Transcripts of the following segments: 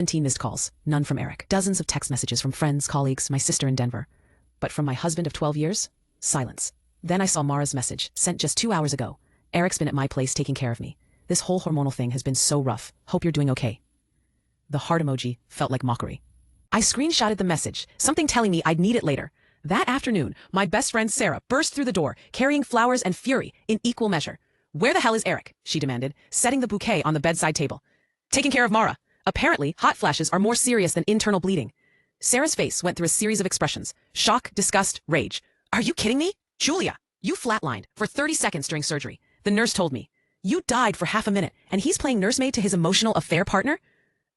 17 missed calls, none from Eric. Dozens of text messages from friends, colleagues, my sister in Denver. But from my husband of 12 years, silence. Then I saw Mara's message, sent just 2 hours ago. Eric's been at my place taking care of me. This whole hormonal thing has been so rough. Hope you're doing okay. The heart emoji felt like mockery. I screenshotted the message, something telling me I'd need it later. That afternoon, my best friend Sarah burst through the door, carrying flowers and fury in equal measure. "Where the hell is Eric?" she demanded, setting the bouquet on the bedside table. "Taking care of Mara. Apparently, hot flashes are more serious than internal bleeding." Sarah's face went through a series of expressions: shock, disgust, rage. "Are you kidding me? Julia, you flatlined for 30 seconds during surgery. The nurse told me. You died for half a minute, and he's playing nursemaid to his emotional affair partner?"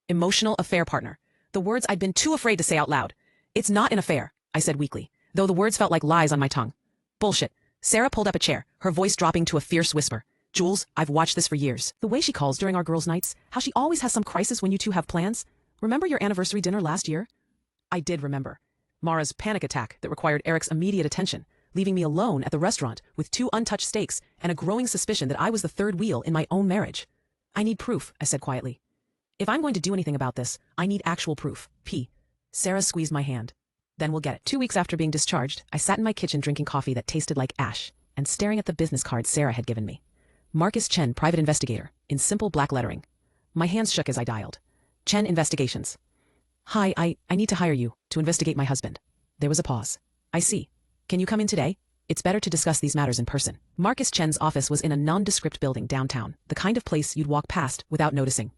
Emotional affair partner. The words I'd been too afraid to say out loud. "It's not an affair," I said weakly, though the words felt like lies on my tongue. "Bullshit." Sarah pulled up a chair, her voice dropping to a fierce whisper. "Jules, I've watched this for years. The way she calls during our girls' nights, how she always has some crisis when you two have plans. Remember your anniversary dinner last year?" I did remember. Mara's panic attack that required Eric's immediate attention, leaving me alone at the restaurant with 2 untouched steaks and a growing suspicion that I was the third wheel in my own marriage. "I need proof," I said quietly. "If I'm going to do anything about this, I need actual proof." Sarah squeezed my hand. "Then we'll get it." 2 weeks after being discharged, I sat in my kitchen drinking coffee that tasted like ash and staring at the business card Sarah had given me. Marcus Chen, private investigator, in simple black lettering. My hands shook as I dialed. "Chen Investigations." "Hi, I need to hire you to investigate my husband." There was a pause. "I see. Can you come in today? It's better to discuss these matters in person." Marcus Chen's office was in a nondescript building downtown, the kind of place you'd walk past without noticing.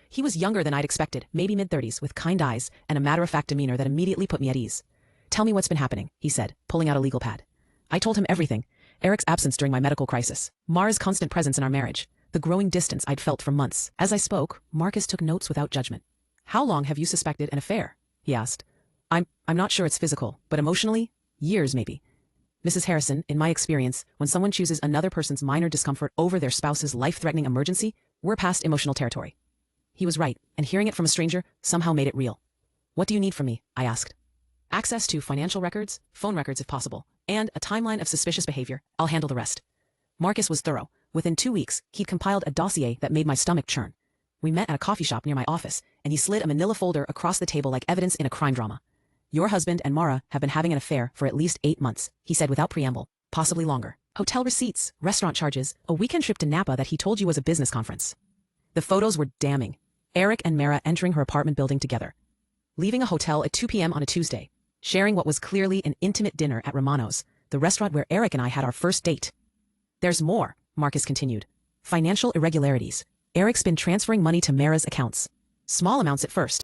He was younger than I'd expected, maybe mid-30s, with kind eyes and a matter-of-fact demeanor that immediately put me at ease. "Tell me what's been happening," he said, pulling out a legal pad. I told him everything. Eric's absence during my medical crisis, Mara's constant presence in our marriage, the growing distance I'd felt for months. As I spoke, Marcus took notes without judgment. "How long have you suspected an affair?" he asked. I'm not sure it's physical, but emotionally, years maybe. Mrs. Harrison, in my experience, when someone chooses another person's minor discomfort over their spouse's life-threatening emergency, we're past emotional territory. He was right, and hearing it from a stranger somehow made it real. "What do you need from me?" I asked. "Access to financial records, phone records if possible, and a timeline of suspicious behavior. I'll handle the rest." Marcus was thorough. Within 2 weeks, he'd compiled a dossier that made my stomach churn. We met at a coffee shop near my office, and he slid a manila folder across the table like evidence in a crime drama. "Your husband and Mara have been having an affair for at least 8 months, he said without preamble, possibly longer. Hotel receipts, restaurant charges, a weekend trip to Napa that he told you was a business conference." The photos were damning. Eric and Mara entering her apartment building together. Leaving a hotel at 2 p.m. on a Tuesday. Sharing what was clearly an intimate dinner at Romano's, the restaurant where Eric and I had our first date. "There's more," Marcus continued. "Financial irregularities. Eric's been transferring money to Mara's accounts. Small amounts at first,